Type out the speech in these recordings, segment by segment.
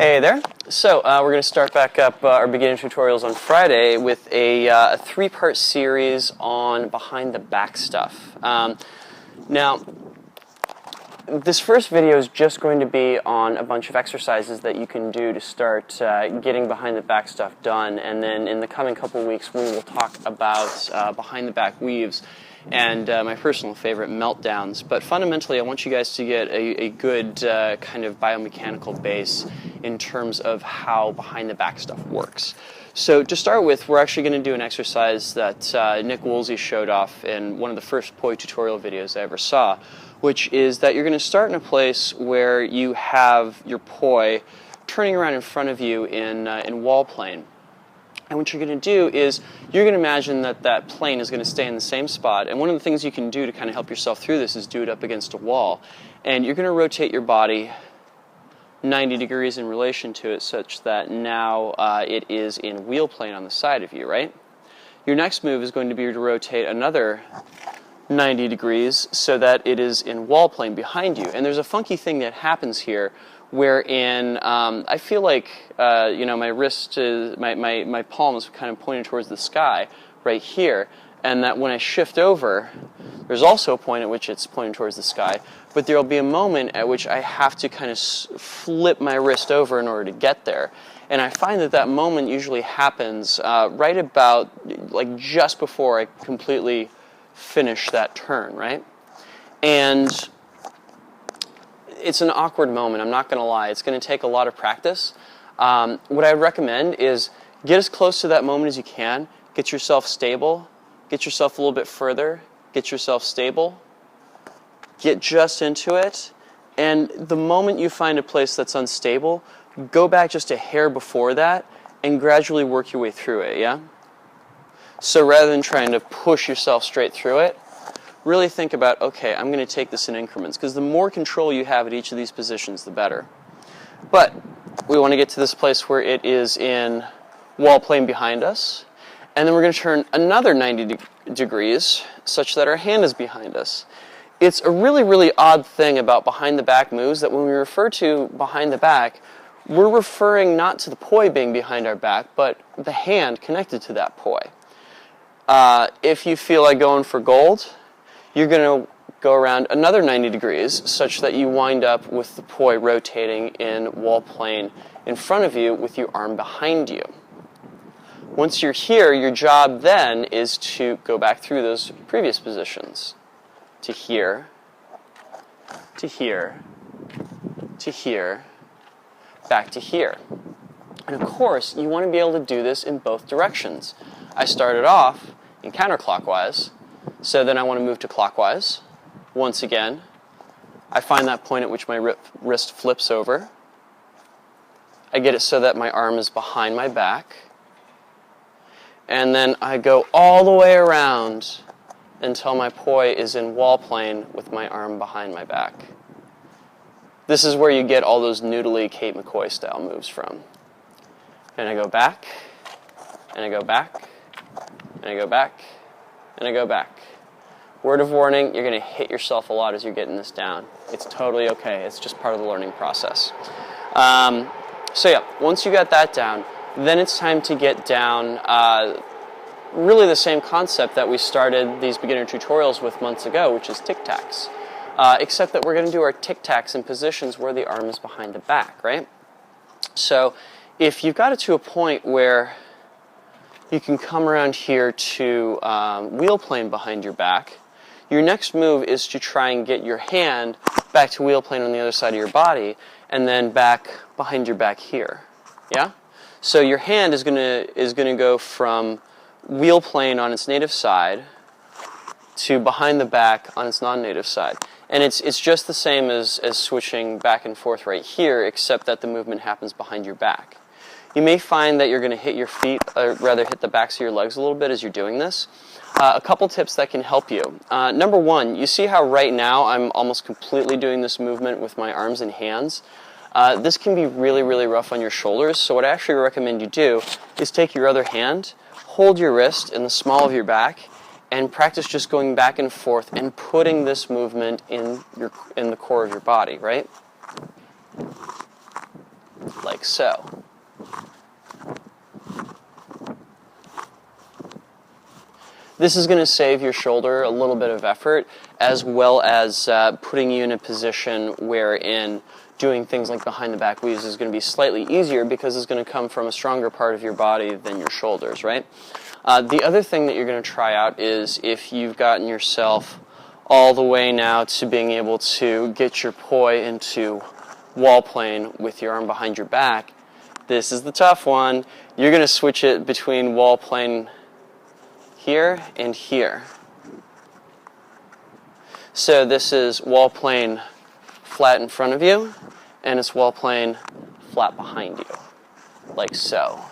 Hey there. So we're going to start back up our beginner tutorials on Friday with a three-part series on behind the back stuff. Now, this first video is just going to be on a bunch of exercises that you can do to start getting behind the back stuff done, and then in the coming couple weeks we will talk about behind the back weaves and my personal favorite, meltdowns. But fundamentally, I want you guys to get a good kind of biomechanical base in terms of how behind the back stuff works. So to start with, we're actually going to do an exercise that Nick Woolsey showed off in one of the first poi tutorial videos I ever saw, which is that you're going to start in a place where you have your poi turning around in front of you in wall plane. And what you're going to do is you're going to imagine that that plane is going to stay in the same spot. And one of the things you can do to kind of help yourself through this is do it up against a wall. And you're going to rotate your body 90 degrees in relation to it such that now it is in wheel plane on the side of you, right? Your next move is going to be to rotate another 90 degrees so that it is in wall plane behind you. And there's a funky thing that happens here wherein I feel like my wrist is, my palm is kind of pointed towards the sky right here, and that when I shift over, there's also a point at which it's pointing towards the sky, but there'll be a moment at which I have to kind of flip my wrist over in order to get there. And I find that that moment usually happens right about, like, just before I completely finish that turn, right? And it's an awkward moment, I'm not going to lie. It's going to take a lot of practice. What I recommend is get as close to that moment as you can, get yourself stable, get yourself a little bit further, get yourself stable, get just into it, and the moment you find a place that's unstable, go back just a hair before that and gradually work your way through it, yeah? So rather than trying to push yourself straight through it, really think about, okay, I'm going to take this in increments, because the more control you have at each of these positions, the better. But we want to get to this place where it is in wall plane behind us, and then we're going to turn another 90 degrees such that our hand is behind us. It's a really, really odd thing about behind the back moves that when we refer to behind the back, we're referring not to the poi being behind our back, but the hand connected to that poi. If you feel like going for gold, you're going to go around another 90 degrees such that you wind up with the poi rotating in wall plane in front of you with your arm behind you. Once you're here, your job then is to go back through those previous positions. To here, to here, to here, back to here. And of course, you want to be able to do this in both directions. I started off in counterclockwise, so then I want to move to clockwise. Once again, I find that point at which my wrist flips over. I get it so that my arm is behind my back. And then I go all the way around until my poi is in wall plane with my arm behind my back. This is where you get all those noodly Kate McCoy style moves from. And I go back, and I go back, and I go back, and I go back. Word of warning, you're going to hit yourself a lot as you're getting this down. It's totally okay. It's just part of the learning process. So yeah, once you got that down, then it's time to get down really the same concept that we started these beginner tutorials with months ago, which is tic-tacs. Except that we're going to do our tic-tacs in positions where the arm is behind the back, right? So if you've got it to a point where you can come around here to wheel plane behind your back, your next move is to try and get your hand back to wheel plane on the other side of your body, and then back behind your back here. Yeah? So your hand is gonna go from wheel plane on its native side to behind the back on its non-native side. And it's just the same as switching back and forth right here, except that the movement happens behind your back. You may find that you're going to hit your feet, or rather hit the backs of your legs a little bit as you're doing this. A couple tips that can help you. Number one, you see how right now I'm almost completely doing this movement with my arms and hands? This can be really, really rough on your shoulders, so what I actually recommend you do is take your other hand, hold your wrist in the small of your back, and practice just going back and forth and putting this movement in the core of your body, right? like so. This is going to save your shoulder a little bit of effort, as well as putting you in a position wherein doing things like behind the back weaves is going to be slightly easier because it's going to come from a stronger part of your body than your shoulders, right? The other thing that you're going to try out is if you've gotten yourself all the way now to being able to get your poi into wall plane with your arm behind your back, this is the tough one. You're going to switch it between wall plane here and here. So this is wall plane flat in front of you, and it's wall plane flat behind you, like so.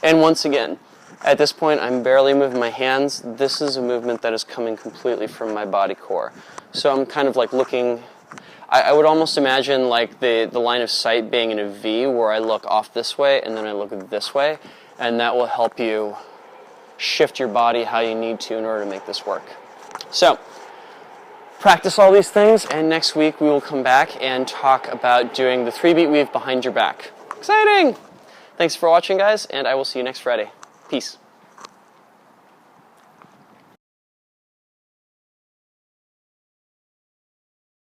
And once again, at this point I'm barely moving my hands. This is a movement that is coming completely from my body core. So I'm kind of like looking, I would almost imagine like the line of sight being in a V where I look off this way and then I look this way, and that will help you shift your body how you need to in order to make this work. So practice all these things, and next week we will come back and talk about doing the 3-beat weave behind your back. Exciting! Thanks for watching, guys, and I will see you next Friday. Peace.